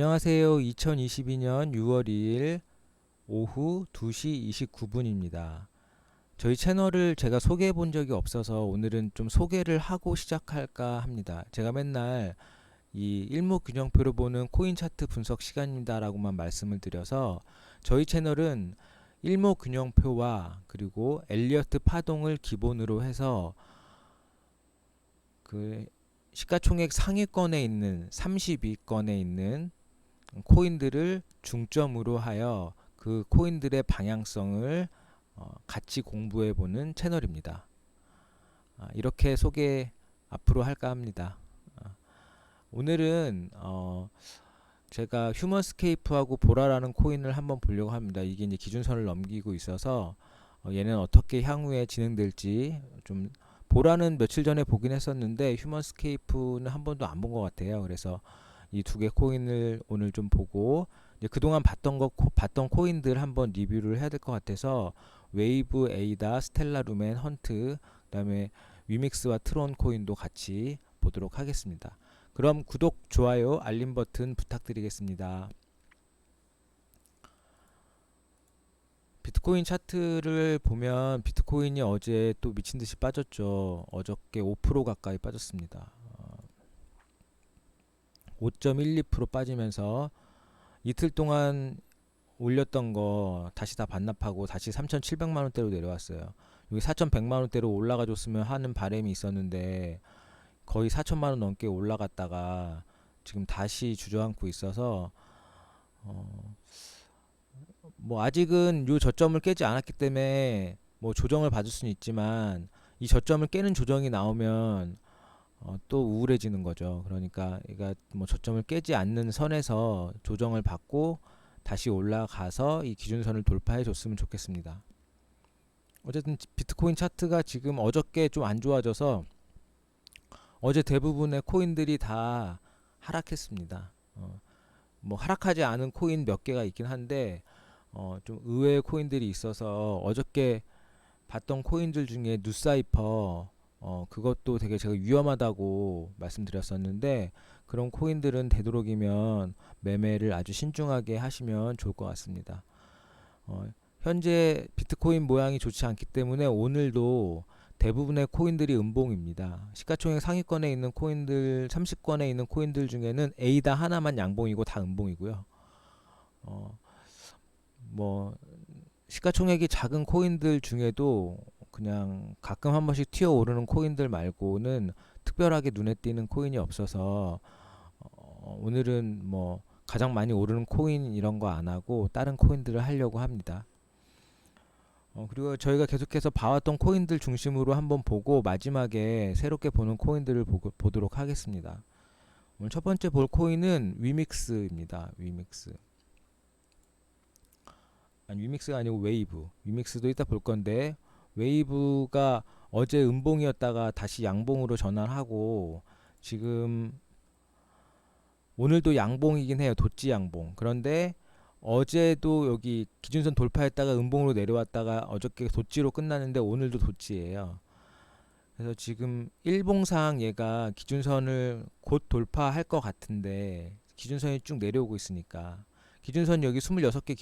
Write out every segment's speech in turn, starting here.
안녕하세요. 2022년 6월 2일 오후 2시 29분입니다. 저희 채널을 제가 소개해 본 적이 없어서 오늘은 좀 소개를 하고 시작할까 합니다. 제가 맨날 이 일목균형표를 보는 코인 차트 분석 시간입니다라고만 말씀을 드려서 저희 채널은 일목균형표와 그리고 엘리어트 파동을 기본으로 해서 그 시가총액 상위권에 있는 30위권에 있는 코인들을 중점으로 하여 그 코인들의 방향성을 같이 공부해 보는 채널입니다. 이렇게 소개 앞으로 할까 합니다. 오늘은 제가 휴먼스케이프하고 보라라는 코인을 한번 보려고 합니다. 이게 이제 기준선을 넘기고 있어서 얘는 어떻게 향후에 진행될지 좀 보라는 며칠 전에 보긴 했었는데 휴먼스케이프는 한 번도 안 본 것 같아요. 그래서 이 두 개 코인을 오늘 좀 보고 이제 그동안 봤던 코인들 한번 리뷰를 해야 될 것 같아서 웨이브, 에이다, 스텔라 루멘, 헌트, 그다음에 위믹스와 트론 코인도 같이 보도록 하겠습니다. 그럼 구독, 좋아요, 알림 버튼 부탁드리겠습니다. 비트코인 차트를 보면 비트코인이 어제 또 미친 듯이 빠졌죠. 어저께 5% 가까이 빠졌습니다. 5.12% 빠지면서 이틀 동안 올렸던 거 다시 다 반납하고 다시 3,700만 원대로 내려왔어요. 여기 4,100만 원대로 올라가 줬으면 하는 바람이 있었는데 거의 4천만 원 넘게 올라갔다가 지금 다시 주저앉고 있어서 뭐 아직은 요 저점을 깨지 않았기 때문에 뭐 조정을 받을 수는 있지만 이 저점을 깨는 조정이 나오면 또 우울해지는 거죠. 그러니까 얘가 뭐 저점을 깨지 않는 선에서 조정을 받고 다시 올라가서 이 기준선을 돌파해 줬으면 좋겠습니다. 어쨌든 비트코인 차트가 지금 어저께 좀 안 좋아져서 어제 대부분의 코인들이 다 하락했습니다. 뭐 하락하지 않은 코인 몇 개가 있긴 한데 좀 의외의 코인들이 있어서 어저께 봤던 코인들 중에 누사이퍼 그것도 되게 제가 위험하다고 말씀드렸었는데 그런 코인들은 되도록이면 매매를 아주 신중하게 하시면 좋을 것 같습니다. 현재 비트코인 모양이 좋지 않기 때문에 오늘도 대부분의 코인들이 음봉입니다. 시가총액 상위권에 있는 코인들 30권에 있는 코인들 중에는 A다 하나만 양봉이고 다 음봉이고요. 뭐 시가총액이 작은 코인들 중에도 그냥 가끔 한 번씩 튀어 오르는 코인들 말고는 특별하게 눈에 띄는 코인이 없어서 오늘은 뭐 가장 많이 오르는 코인 이런 거 안 하고 다른 코인들을 하려고 합니다. 그리고 저희가 계속해서 봐왔던 코인들 중심으로 한번 보고 마지막에 새롭게 보는 코인들을 보도록 하겠습니다. 오늘 첫 번째 볼 코인은 위믹스입니다. 위믹스. 아니 위믹스가 아니고 웨이브. 위믹스도 이따 볼 건데 웨이브가 어제 음봉이었다가 다시 양봉으로 전환하고 지금 오늘도 양봉이긴 해요. 도치 양봉. 그런데 어제도 여기 기준선 돌파했다가 음봉으로 내려왔다가 어저께 도치로 끝났는데 오늘도 도치예요. 그래서 지금 일봉상 얘가 기준선을 곧 돌파할 것 같은데 기준선이 쭉 내려오고 있으니까 기준선 여기 26개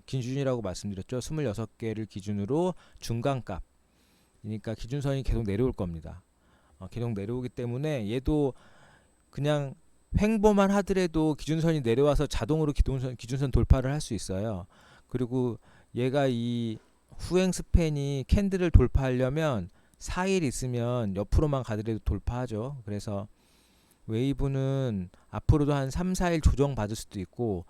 기준이라고 말씀드렸죠. 26개를 기준으로 중간값. 그러니까 기준선이 계속 내려올 겁니다. 계속 내려오기 때문에 얘도 그냥 횡보만 하더라도 기준선이 내려와서 자동으로 기준선 돌파를 할 수 있어요. 그리고 얘가 이 후행 스팬이 캔들을 돌파하려면 4일 있으면 옆으로만 가더라도 돌파하죠. 그래서 웨이브는 앞으로도 한 3, 4일 조정 받을 수도 있고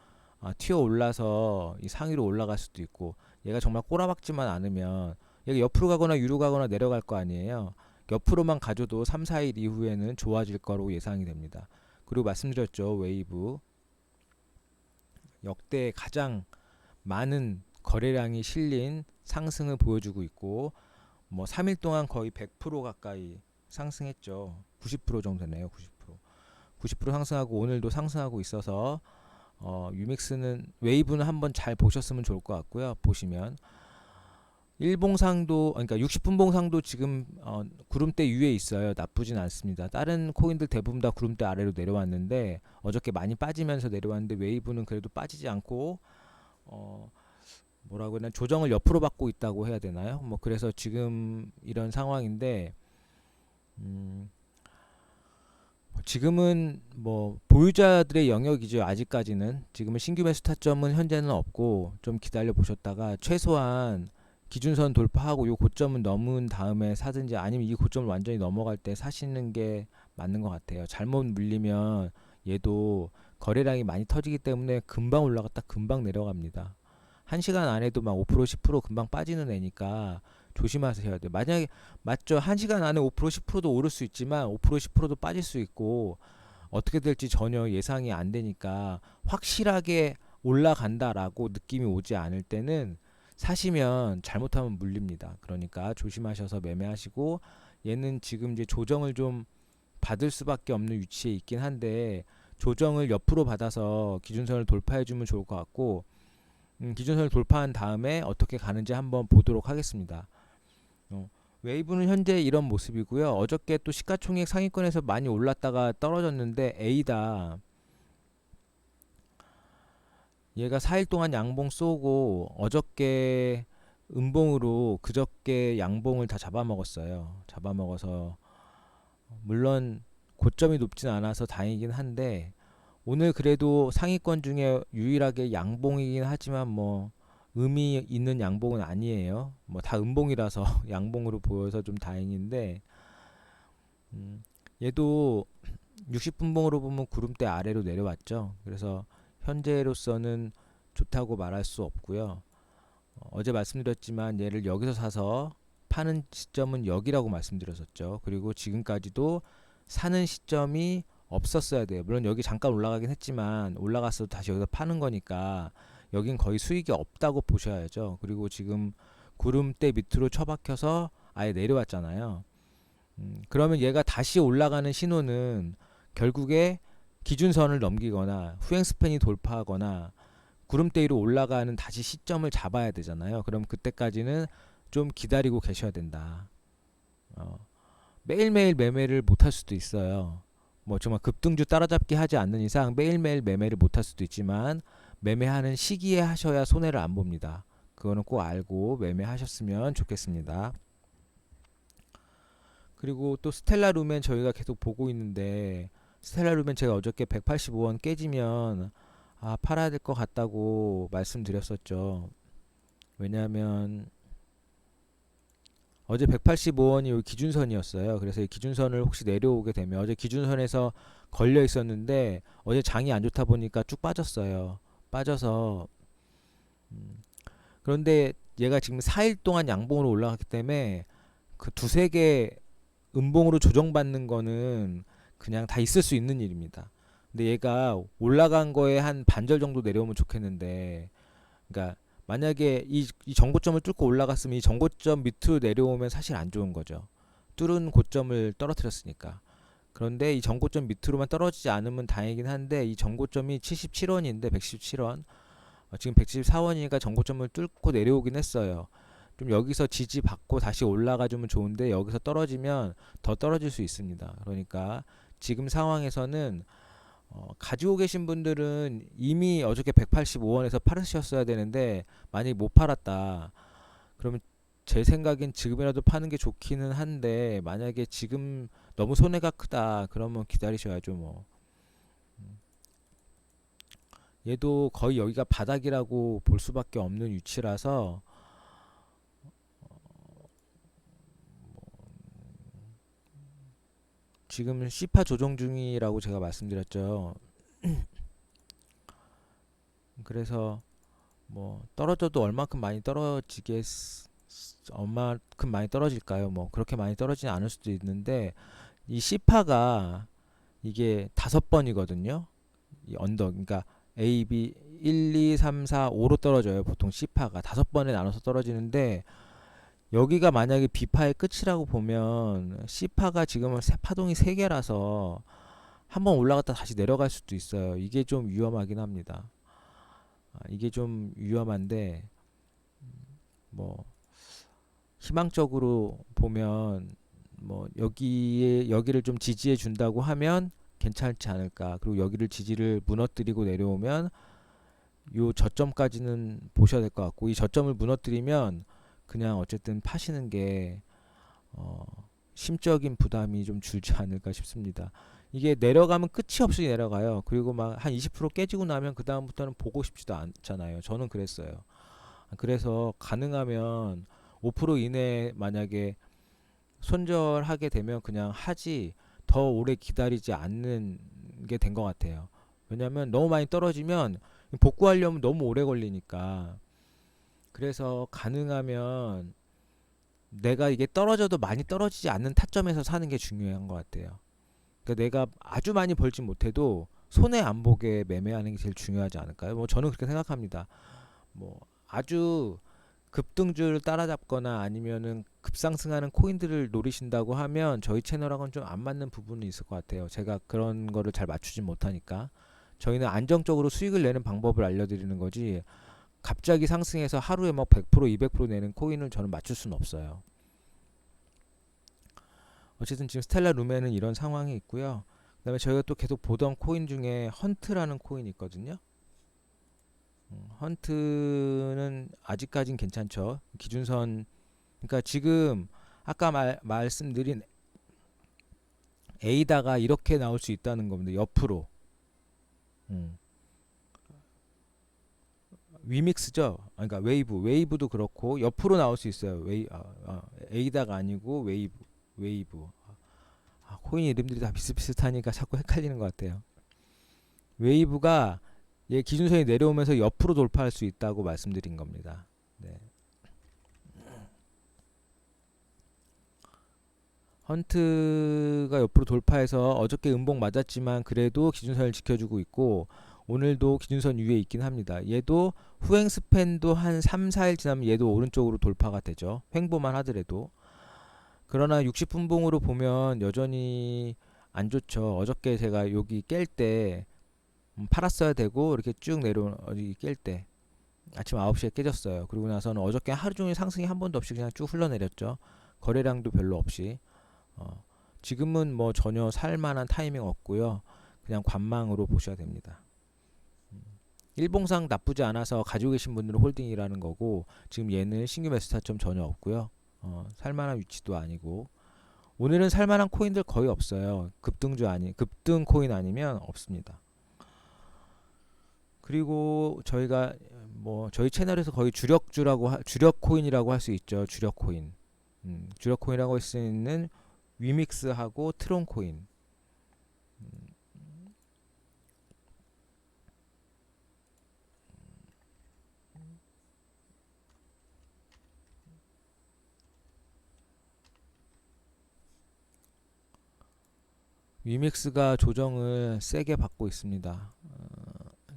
튀어 올라서 이 상위로 올라갈 수도 있고 얘가 정말 꼬라박지만 않으면 얘가 옆으로 가거나 위로 가거나 내려갈 거 아니에요. 옆으로만 가줘도 3, 4일 이후에는 좋아질 거로 예상이 됩니다. 그리고 말씀드렸죠. 웨이브 역대 가장 많은 거래량이 실린 상승을 보여주고 있고 뭐 3일 동안 거의 100% 가까이 상승했죠. 90% 정도 되네요. 90% 상승하고 오늘도 상승하고 있어서 유믹스는 웨이브는 한번 잘 보셨으면 좋을 것 같고요. 보시면 일봉상도 그러니까 60분봉상도 지금 구름대 위에 있어요. 나쁘진 않습니다. 다른 코인들 대부분 다 구름대 아래로 내려왔는데 어저께 많이 빠지면서 내려왔는데 웨이브는 그래도 빠지지 않고 어 뭐라고 해야 되나 조정을 옆으로 받고 있다고 해야 되나요? 뭐 그래서 지금 이런 상황인데 음 지금은 뭐 보유자들의 영역이죠. 아직까지는 지금은 신규 매수 타점은 현재는 없고 좀 기다려 보셨다가 최소한 기준선 돌파하고 요 고점은 넘은 다음에 사든지 아니면 이 고점을 완전히 넘어갈 때 사시는 게 맞는 것 같아요. 잘못 물리면 얘도 거래량이 많이 터지기 때문에 금방 올라갔다 금방 내려갑니다. 1시간 안에도 막 5% 10% 금방 빠지는 애니까 조심하셔야 돼요. 만약에 맞죠. 1시간 안에 5% 10%도 오를 수 있지만 5% 10%도 빠질 수 있고 어떻게 될지 전혀 예상이 안 되니까 확실하게 올라간다라고 느낌이 오지 않을 때는 사시면 잘못하면 물립니다. 그러니까 조심하셔서 매매하시고 얘는 지금 이제 조정을 좀 받을 수밖에 없는 위치에 있긴 한데 조정을 옆으로 받아서 기준선을 돌파해 주면 좋을 것 같고 기준선을 돌파한 다음에 어떻게 가는지 한번 보도록 하겠습니다. 웨이브는 현재 이런 모습이고요. 어저께 또 시가총액 상위권에서 많이 올랐다가 떨어졌는데 A다. 얘가 4일 동안 양봉 쏘고 어저께 음봉으로 그저께 양봉을 다 잡아먹었어요. 잡아먹어서 물론 고점이 높진 않아서 다행이긴 한데 오늘 그래도 상위권 중에 유일하게 양봉이긴 하지만 뭐 의미 있는 양봉은 아니에요. 뭐 다 음봉이라서 양봉으로 보여서 좀 다행인데 얘도 60분봉으로 보면 구름대 아래로 내려왔죠. 그래서 현재로서는 좋다고 말할 수 없고요. 어제 말씀드렸지만 얘를 여기서 사서 파는 시점은 여기라고 말씀드렸었죠. 그리고 지금까지도 사는 시점이 없었어야 돼요. 물론 여기 잠깐 올라가긴 했지만 올라갔어도 다시 여기서 파는 거니까 여긴 거의 수익이 없다고 보셔야죠. 그리고 지금 구름대 밑으로 처박혀서 아예 내려왔잖아요. 그러면 얘가 다시 올라가는 신호는 결국에 기준선을 넘기거나 후행 스팬이 돌파하거나 구름대 위로 올라가는 다시 시점을 잡아야 되잖아요. 그럼 그때까지는 좀 기다리고 계셔야 된다. 어, 매일매일 매매를 못 할 수도 있어요. 뭐 정말 급등주 따라잡기 하지 않는 이상 매일매일 매매를 못 할 수도 있지만 매매하는 시기에 하셔야 손해를 안 봅니다. 그거는 꼭 알고 매매하셨으면 좋겠습니다. 그리고 또 스텔라 루멘 저희가 계속 보고 있는데 스텔라 루멘 제가 어저께 185원 깨지면 팔아야 될 것 같다고 말씀드렸었죠. 왜냐하면 어제 185원이 기준선이었어요. 그래서 이 기준선을 혹시 내려오게 되면 어제 기준선에서 걸려 있었는데 어제 장이 안 좋다 보니까 쭉 빠졌어요. 빠져서 그런데 얘가 지금 4일 동안 양봉으로 올라갔기 때문에 그 두세 개 음봉으로 조정받는 거는 그냥 다 있을 수 있는 일입니다. 근데 얘가 올라간 거에 한 반절 정도 내려오면 좋겠는데 그러니까 만약에 이 정고점을 뚫고 올라갔으면 이 정고점 밑으로 내려오면 사실 안 좋은 거죠. 뚫은 고점을 떨어뜨렸으니까. 그런데 이 정고점 밑으로만 떨어지지 않으면 다행이긴 한데 이 정고점이 77원인데 117원 지금 174원이니까 정고점을 뚫고 내려오긴 했어요. 좀 여기서 지지받고 다시 올라가 주면 좋은데 여기서 떨어지면 더 떨어질 수 있습니다. 그러니까 지금 상황에서는 가지고 계신 분들은 이미 어저께 185원에서 팔으셨어야 되는데 만약에 못 팔았다. 그러면 제 생각엔 지금이라도 파는 게 좋기는 한데 만약에 지금 너무 손해가 크다. 그러면 기다리셔야죠 뭐. 얘도 거의 여기가 바닥이라고 볼 수밖에 없는 위치라서 지금 C파 조정 중이라고 제가 말씀드렸죠. 그래서 뭐 떨어져도 얼마큼 많이 얼마큼 많이 떨어질까요? 뭐 그렇게 많이 떨어지지 않을 수도 있는데 이 C파가 이게 5번이거든요. 이 언덕 그러니까 A, B 1, 2, 3, 4, 5로 떨어져요. 보통 C파가 5번에 나눠서 떨어지는데 여기가 만약에 B파의 끝이라고 보면 C파가 지금은 파동이 3개라서 한번 올라갔다 다시 내려갈 수도 있어요. 이게 좀 위험하긴 합니다. 이게 좀 위험한데 뭐 희망적으로 보면 뭐 여기를 좀 지지해 준다고 하면 괜찮지 않을까. 그리고 여기를 지지를 무너뜨리고 내려오면 요 저점까지는 보셔야 될 것 같고, 이 저점을 무너뜨리면 그냥 어쨌든 파시는 게 어, 심적인 부담이 좀 줄지 않을까 싶습니다. 이게 내려가면 끝이 없이 내려가요. 그리고 막 한 20% 깨지고 나면 그 다음부터는 보고 싶지도 않잖아요. 저는 그랬어요. 그래서 가능하면 5% 이내 만약에 손절하게 되면 그냥 하지, 더 오래 기다리지 않는 게 된 것 같아요. 왜냐면 너무 많이 떨어지면 복구하려면 너무 오래 걸리니까. 그래서 가능하면 내가 이게 떨어져도 많이 떨어지지 않는 타점에서 사는 게 중요한 것 같아요. 그러니까 내가 아주 많이 벌진 못해도 손해 안 보게 매매하는 게 제일 중요하지 않을까요? 뭐 저는 그렇게 생각합니다. 뭐 아주 급등주를 따라잡거나 아니면은 급상승하는 코인들을 노리신다고 하면 저희 채널하고는 좀 안 맞는 부분이 있을 것 같아요. 제가 그런 거를 잘 맞추진 못하니까. 저희는 안정적으로 수익을 내는 방법을 알려드리는 거지, 갑자기 상승해서 하루에 막 100%, 200% 내는 코인을 저는 맞출 수는 없어요. 어쨌든 지금 스텔라 룸에는 이런 상황이 있고요. 그다음에 저희가 또 계속 보던 코인 중에 헌트라는 코인이 있거든요. 헌트는 아직까진 괜찮죠. 기준선, 그러니까 지금 아까 말씀드린 A다가 이렇게 나올 수 있다는 겁니다. 옆으로. 음. 위믹스죠. 그러니까 웨이브도 그렇고 옆으로 나올 수 있어요. A다가 아니고 웨이브. 코인 이름들이 다 비슷비슷하니까 자꾸 헷갈리는 것 같아요. 웨이브가 얘 기준선이 내려오면서 옆으로 돌파할 수 있다고 말씀드린 겁니다. 네. 헌트가 옆으로 돌파해서 어저께 음봉 맞았지만 그래도 기준선을 지켜주고 있고, 오늘도 기준선 위에 있긴 합니다. 얘도 후행 스팬도 한 3, 4일 지나면 얘도 오른쪽으로 돌파가 되죠. 횡보만 하더라도. 그러나 60분봉으로 보면 여전히 안 좋죠. 어저께 제가 여기 깰 때 팔았어야 되고, 이렇게 쭉 내려온 어디 깰 때 아침 9시에 깨졌어요. 그리고 나서는 어저께 하루 종일 상승이 한 번도 없이 그냥 쭉 흘러내렸죠. 거래량도 별로 없이. 지금은 뭐 전혀 살만한 타이밍 없고요. 그냥 관망으로 보셔야 됩니다. 일봉상 나쁘지 않아서 가지고 계신 분들은 홀딩이라는 거고, 지금 얘는 신규 매수 타점 전혀 없고요. 살만한 위치도 아니고, 오늘은 살만한 코인들 거의 없어요. 급등 코인 아니면 없습니다. 그리고 저희가 뭐 저희 채널에서 거의 주력 코인이라고 할 수 있죠. 주력 코인. 주력 코인이라고 할 수 있는 위믹스하고 트론 코인. 위믹스가 조정을 세게 받고 있습니다.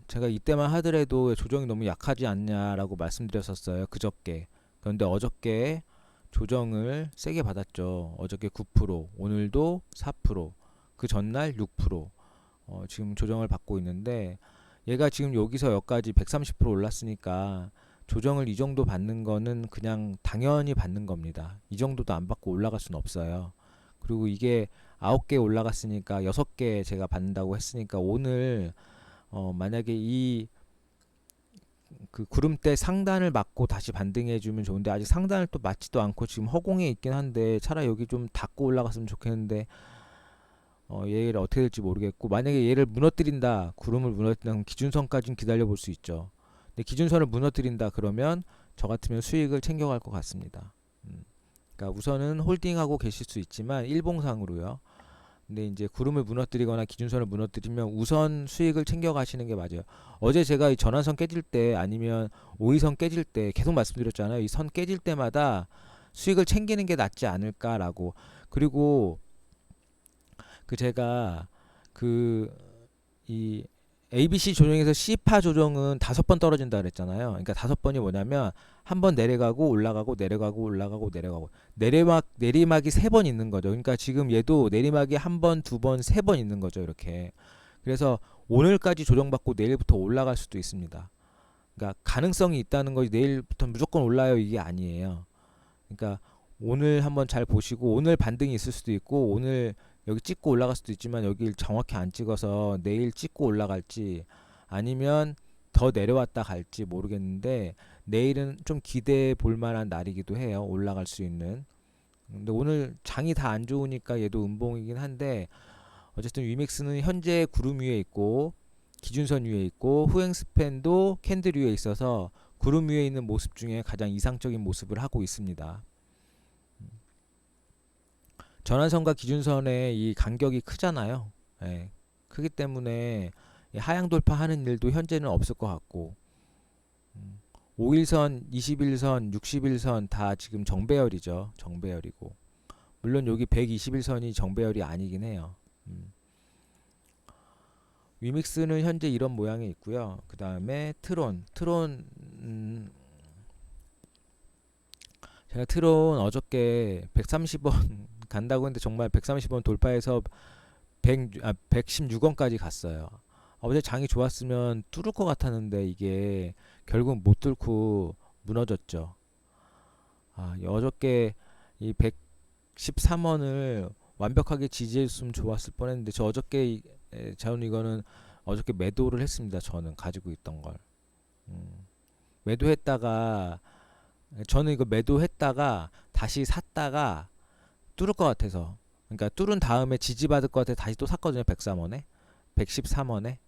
제가 이때만 하더라도 조정이 너무 약하지 않냐라고 말씀드렸었어요. 그저께. 그런데 어저께 조정을 세게 받았죠. 어저께 9%, 오늘도 4%, 그 전날 6%. 지금 조정을 받고 있는데, 얘가 지금 여기서 여기까지 130% 올랐으니까 조정을 이 정도 받는 거는 그냥 당연히 받는 겁니다. 이 정도도 안 받고 올라갈 수는 없어요. 그리고 이게 9개 올라갔으니까 6개 제가 받는다고 했으니까, 오늘 만약에 이 그 구름대 상단을 맞고 다시 반등해 주면 좋은데, 아직 상단을 또 맞지도 않고 지금 허공에 있긴 한데, 차라리 여기 좀 닫고 올라갔으면 좋겠는데, 얘를 어떻게 될지 모르겠고, 만약에 얘를 무너뜨린다, 구름을 무너뜨린다, 기준선까지는 기다려 볼 수 있죠. 근데 기준선을 무너뜨린다 그러면 저 같으면 수익을 챙겨갈 것 같습니다. 그러니까 우선은 홀딩하고 계실 수 있지만 일봉상으로요. 근데 이제 구름을 무너뜨리거나 기준선을 무너뜨리면 우선 수익을 챙겨 가시는 게 맞아요. 어제 제가 이 전환선 깨질 때 아니면 5일선 깨질 때 계속 말씀드렸잖아요. 이 선 깨질 때마다 수익을 챙기는 게 낫지 않을까라고. 그리고 제가 이 ABC 조정에서 C파 조정은 5번 떨어진다 그랬잖아요. 그러니까 5번이 뭐냐면 한 번 내려가고 올라가고 내려가고 올라가고 내려가고, 내리막이 3번 있는 거죠. 그러니까 지금 얘도 내리막이 한 번, 두 번, 3번 있는 거죠. 이렇게. 그래서 오늘까지 조정받고 내일부터 올라갈 수도 있습니다. 그러니까 가능성이 있다는 거지, 내일부터 무조건 올라요 이게 아니에요. 그러니까 오늘 한번 잘 보시고 오늘 반등이 있을 수도 있고 오늘 여기 찍고 올라갈 수도 있지만 여기 정확히 안 찍어서 내일 찍고 올라갈지 아니면 더 내려왔다 갈지 모르겠는데 내일은 좀 기대해 볼 만한 날이기도 해요. 올라갈 수 있는. 근데 오늘 장이 다 안 좋으니까 얘도 음봉이긴 한데 어쨌든 위믹스는 현재 구름 위에 있고 기준선 위에 있고 후행 스팬도 캔들 위에 있어서 구름 위에 있는 모습 중에 가장 이상적인 모습을 하고 있습니다. 전환선과 기준선의 이 간격이 크잖아요. 예, 크기 때문에 하향 돌파하는 일도 현재는 없을 것 같고 5일선, 21선, 60일선 다 지금 정배열이죠. 정배열이고 물론 여기 121선이 정배열이 아니긴 해요. 위믹스는 현재 이런 모양이 있고요. 그 다음에 트론 제가 트론 어저께 130원 간다고 했는데 정말 130원 돌파해서 116원까지 갔어요. 어제 장이 좋았으면 뚫을 것 같았는데 이게 결국 못 뚫고 무너졌죠. 어저께 이 113원을 완벽하게 지지했으면 좋았을 뻔했는데 저 어저께 저는 이거는 어저께 매도를 했습니다. 저는 가지고 있던 걸 매도했다가 저는 이거 매도했다가 다시 샀다가 뚫을 것 같아서 그러니까 뚫은 다음에 지지받을 것 같아 다시 또 샀거든요. 103원에 113원에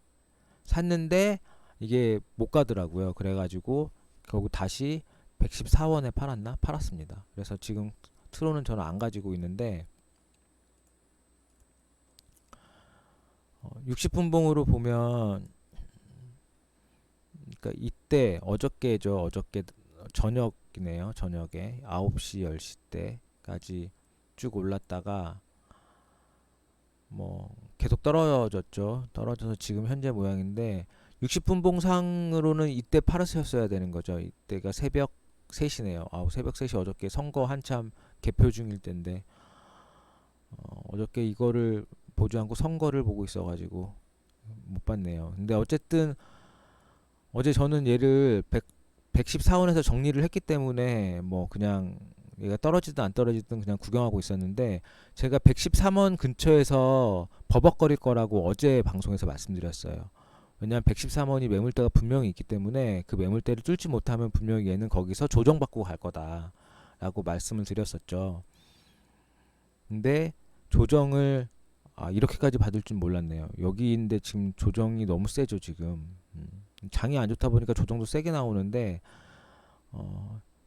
샀는데 이게 못 가더라고요. 그래가지고 결국 다시 114원에 팔았습니다. 그래서 지금 트론은 저는 안 가지고 있는데 60분봉으로 보면 그러니까 이때 어저께죠. 어저께 저녁이네요. 저녁에 9시 10시 때까지 쭉 올랐다가 뭐 계속 떨어졌죠. 떨어져서 지금 현재 모양인데 60분봉상으로는 이때 팔았었어야 되는 거죠. 이때가 새벽 3시네요. 새벽 3시 어저께 선거 한참 개표 중일 때인데 어저께 이거를 보지 않고 선거를 보고 있어가지고 못 봤네요. 근데 어쨌든 어제 저는 얘를 114원에서 정리를 했기 때문에 뭐 그냥 얘가 떨어지든 안 떨어지든 그냥 구경하고 있었는데 제가 113원 근처에서 버벅거릴 거라고 어제 방송에서 말씀드렸어요. 왜냐하면 113원이 매물대가 분명히 있기 때문에 그 매물대를 뚫지 못하면 분명히 얘는 거기서 조정받고 갈 거다 라고 말씀을 드렸었죠. 근데 조정을 이렇게까지 받을 줄 몰랐네요. 여기인데 지금 조정이 너무 세죠 지금. 장이 안 좋다 보니까 조정도 세게 나오는데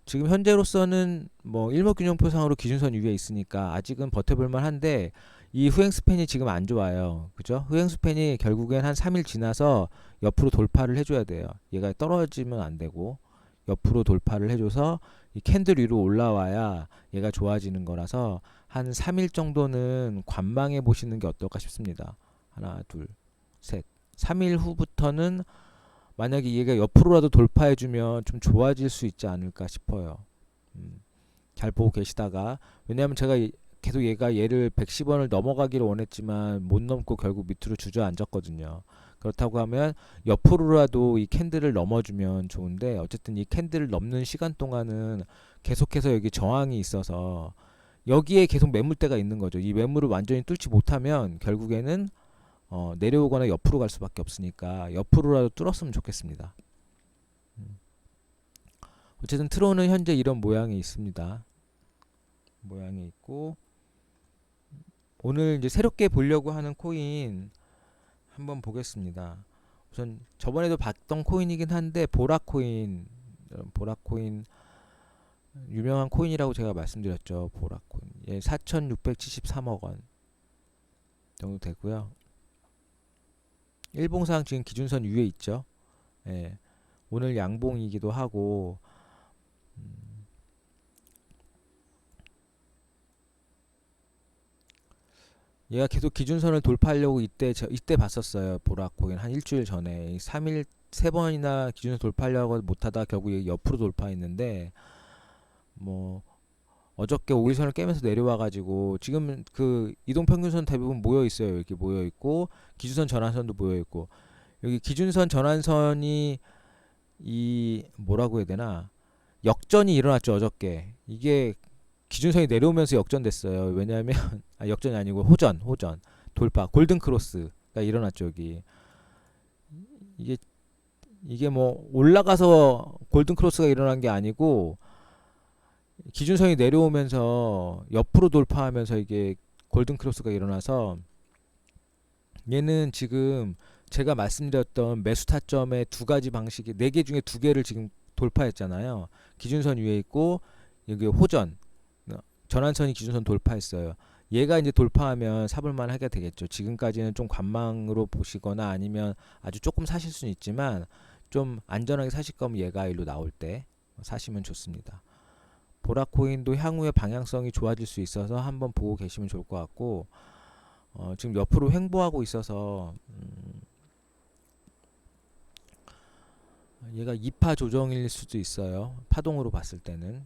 지금 현재로서는 뭐 일목균형표상으로 기준선 위에 있으니까 아직은 버텨볼만 한데 이 후행 스팬이 지금 안 좋아요. 그죠? 후행 스팬이 결국엔 한 3일 지나서 옆으로 돌파를 해줘야 돼요. 얘가 떨어지면 안 되고 옆으로 돌파를 해줘서 이 캔들 위로 올라와야 얘가 좋아지는 거라서 한 3일 정도는 관망해 보시는 게 어떨까 싶습니다. 하나, 둘, 셋. 3일 후부터는 만약에 얘가 옆으로라도 돌파해주면 좀 좋아질 수 있지 않을까 싶어요. 잘 보고 계시다가 왜냐하면 제가 계속 얘를 110원을 넘어가기를 원했지만 못 넘고 결국 밑으로 주저앉았거든요. 그렇다고 하면 옆으로라도 이 캔들을 넘어주면 좋은데 어쨌든 이 캔들을 넘는 시간 동안은 계속해서 여기 저항이 있어서 여기에 계속 매물대가 있는 거죠. 이 매물을 완전히 뚫지 못하면 결국에는 내려오거나 옆으로 갈 수밖에 없으니까 옆으로라도 뚫었으면 좋겠습니다. 어쨌든 트론은 현재 이런 모양이 있습니다. 모양이 있고 오늘 이제 새롭게 보려고 하는 코인 한번 보겠습니다. 우선 저번에도 봤던 코인이긴 한데 보라코인 유명한 코인이라고 제가 말씀드렸죠. 보라코인 4,673억 원 정도 되고요. 일봉상 지금 기준선 위에 있죠. 예, 오늘 양봉이기도 하고 얘가 계속 기준선을 돌파하려고 이때 봤었어요. 보라코인 한 일주일 전에 3일 3번이나 기준선 돌파하려고 못하다 결국 옆으로 돌파했는데 뭐 어저께 5일선을 깨면서 내려와가지고 지금 그 이동평균선 대부분 모여 있어요. 이렇게 모여 있고 기준선 전환선도 모여 있고 여기 기준선 전환선이 이 뭐라고 해야 되나 역전이 일어났죠. 어저께 이게 기준선이 내려오면서 역전됐어요. 왜냐하면 역전이 아니고 호전 돌파 골든 크로스가 일어났죠. 여기 이게 이게 뭐 올라가서 골든 크로스가 일어난 게 아니고 기준선이 내려오면서 옆으로 돌파하면서 이게 골든 크로스가 일어나서 얘는 지금 제가 말씀드렸던 매수 타점의 두 가지 방식이 네 개 중에 두 개를 지금 돌파했잖아요. 기준선 위에 있고 여기 호전 전환선이 기준선 돌파했어요. 얘가 이제 돌파하면 사볼만 하게 되겠죠. 지금까지는 좀 관망으로 보시거나 아니면 아주 조금 사실 수는 있지만 좀 안전하게 사실 거면 얘가 일로 나올 때 사시면 좋습니다. 보라코인도 향후에 방향성이 좋아질 수 있어서 한번 보고 계시면 좋을 것 같고 지금 옆으로 횡보하고 있어서 얘가 2파 조정일 수도 있어요. 파동으로 봤을 때는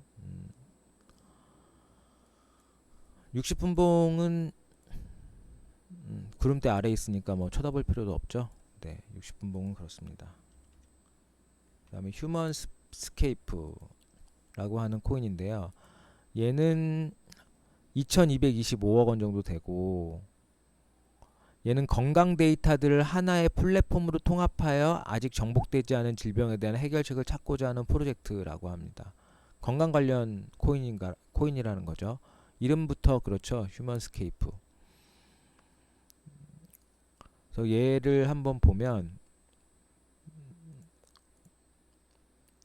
60분봉은 구름대 아래에 있으니까 뭐 쳐다볼 필요도 없죠. 네, 60분봉은 그렇습니다. 그 다음에 휴먼 스케이프라고 하는 코인인데요. 얘는 2225억 원 정도 되고 얘는 건강 데이터들을 하나의 플랫폼으로 통합하여 아직 정복되지 않은 질병에 대한 해결책을 찾고자 하는 프로젝트라고 합니다. 건강 관련 코인이라는 거죠. 이름부터 그렇죠. 휴먼스케이프. 그래서 얘를 한번 보면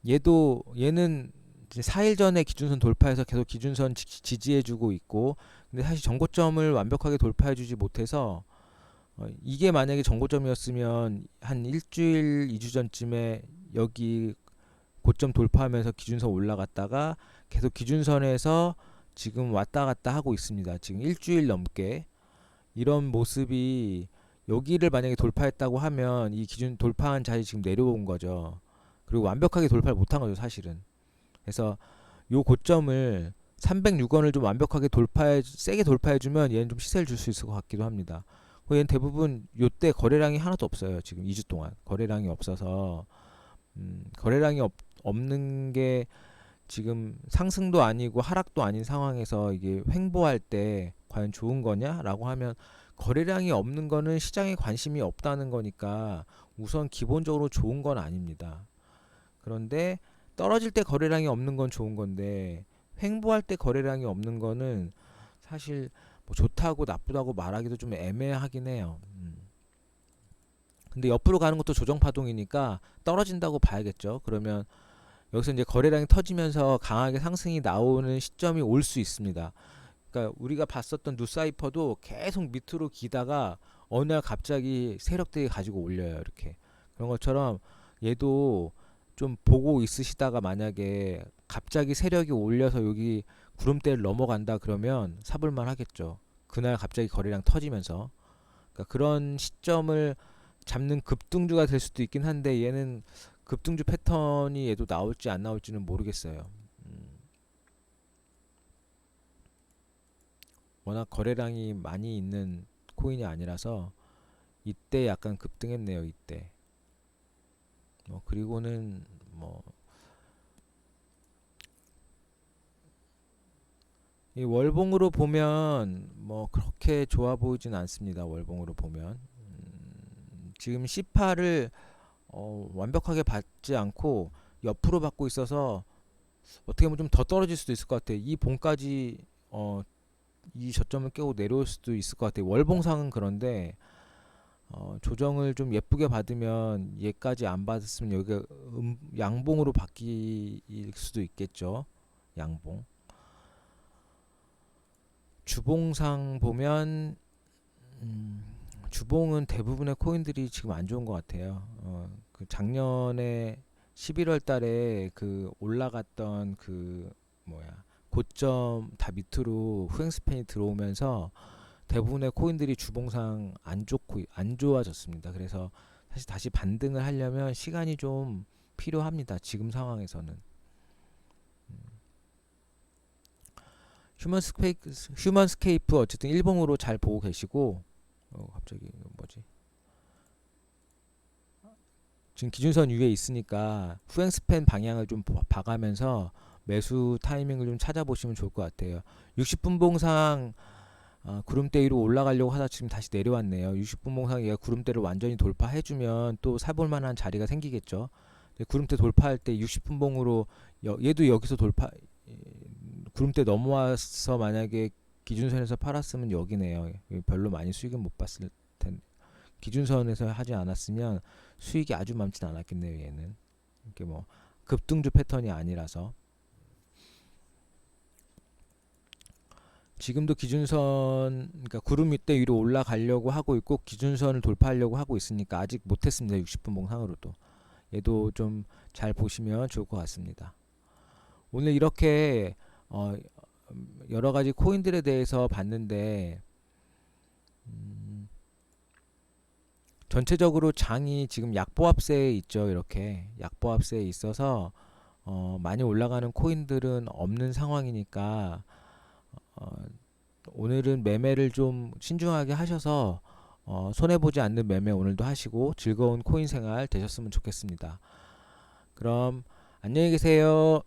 얘는 이제 4일 전에 기준선 돌파해서 계속 기준선 지지해주고 있고 근데 사실 정고점을 완벽하게 돌파해주지 못해서 이게 만약에 정고점이었으면 한 일주일 2주 전쯤에 여기 고점 돌파하면서 기준선 올라갔다가 계속 기준선에서 지금 왔다 갔다 하고 있습니다. 지금 일주일 넘게 이런 모습이 여기를 만약에 돌파했다고 하면 이 기준 돌파한 자리 지금 내려온 거죠. 그리고 완벽하게 돌파를 못한 거죠, 사실은. 그래서 요 고점을 306원을 좀 완벽하게 세게 돌파해주면 얘는 좀 시세를 줄 수 있을 것 같기도 합니다. 얘는 대부분 요때 거래량이 하나도 없어요. 지금 2주 동안 거래량이 없어서 거래량이 없는 게 지금 상승도 아니고 하락도 아닌 상황에서 이게 횡보할 때 과연 좋은 거냐라고 하면 거래량이 없는 거는 시장에 관심이 없다는 거니까 우선 기본적으로 좋은 건 아닙니다. 그런데 떨어질 때 거래량이 없는 건 좋은 건데 횡보할 때 거래량이 없는 거는 사실 뭐 좋다고 나쁘다고 말하기도 좀 애매하긴 해요. 근데 옆으로 가는 것도 조정 파동이니까 떨어진다고 봐야겠죠. 그러면 여기서 이제 거래량이 터지면서 강하게 상승이 나오는 시점이 올 수 있습니다. 그러니까 우리가 봤었던 누사이퍼도 계속 밑으로 기다가 어느 날 갑자기 세력들이 가지고 올려요. 이렇게 그런 것처럼 얘도 좀 보고 있으시다가 만약에 갑자기 세력이 올려서 여기 구름대를 넘어간다 그러면 사볼만 하겠죠. 그날 갑자기 거래량 터지면서 그러니까 그런 시점을 잡는 급등주가 될 수도 있긴 한데 얘는 급등주 패턴이 얘도 나올지 안 나올지는 모르겠어요. 워낙 거래량이 많이 있는 코인이 아니라서 이때 약간 급등했네요. 이때. 그리고는 뭐 이 월봉으로 보면 뭐 그렇게 좋아 보이진 않습니다. 월봉으로 보면 지금 C8을 완벽하게 받지 않고 옆으로 받고 있어서 어떻게 보면 좀 더 떨어질 수도 있을 것 같아요. 이 봉까지 이 저점을 깨고 내려올 수도 있을 것 같아요. 월봉상은 그런데 조정을 좀 예쁘게 받으면 얘까지 안 받았으면 여기가 양봉으로 바뀔 수도 있겠죠. 양봉. 주봉상 보면 주봉은 대부분의 코인들이 지금 안 좋은 것 같아요. 그 작년에 11월 달에 그 올라갔던 그 뭐야 고점 다 밑으로 후행스팬이 들어오면서 대부분의 코인들이 주봉상 안 좋아졌습니다. 그래서 사실 다시 반등을 하려면 시간이 좀 필요합니다. 지금 상황에서는. 휴먼스케이프 어쨌든 일봉으로 잘 보고 계시고 갑자기 뭐지? 지금 기준선 위에 있으니까 후행스팬 방향을 좀 봐가면서 매수 타이밍을 좀 찾아보시면 좋을 것 같아요. 60분 봉상 구름대 위로 올라가려고 하다 지금 다시 내려왔네요. 60분 봉상 얘가 구름대를 완전히 돌파해주면 또 사볼 만한 자리가 생기겠죠. 근데 구름대 돌파할 때 60분 봉으로 얘도 여기서 구름대 넘어와서 만약에 기준선에서 팔았으면 여기네요. 별로 많이 수익은 못 봤을 텐데 기준선에서 하지 않았으면 수익이 아주 많진 않았겠네요. 얘는 이렇게 뭐 급등주 패턴이 아니라서. 지금도 기준선, 그러니까 구름 밑에 위로 올라가려고 하고 있고 기준선을 돌파하려고 하고 있으니까 아직 못했습니다. 60분 봉상으로도. 얘도 좀 잘 보시면 좋을 것 같습니다. 오늘 이렇게 여러 가지 코인들에 대해서 봤는데 전체적으로 장이 지금 약보합세에 있죠. 이렇게 약보합세에 있어서 많이 올라가는 코인들은 없는 상황이니까 오늘은 매매를 좀 신중하게 하셔서 손해보지 않는 매매 오늘도 하시고 즐거운 코인 생활 되셨으면 좋겠습니다. 그럼 안녕히 계세요.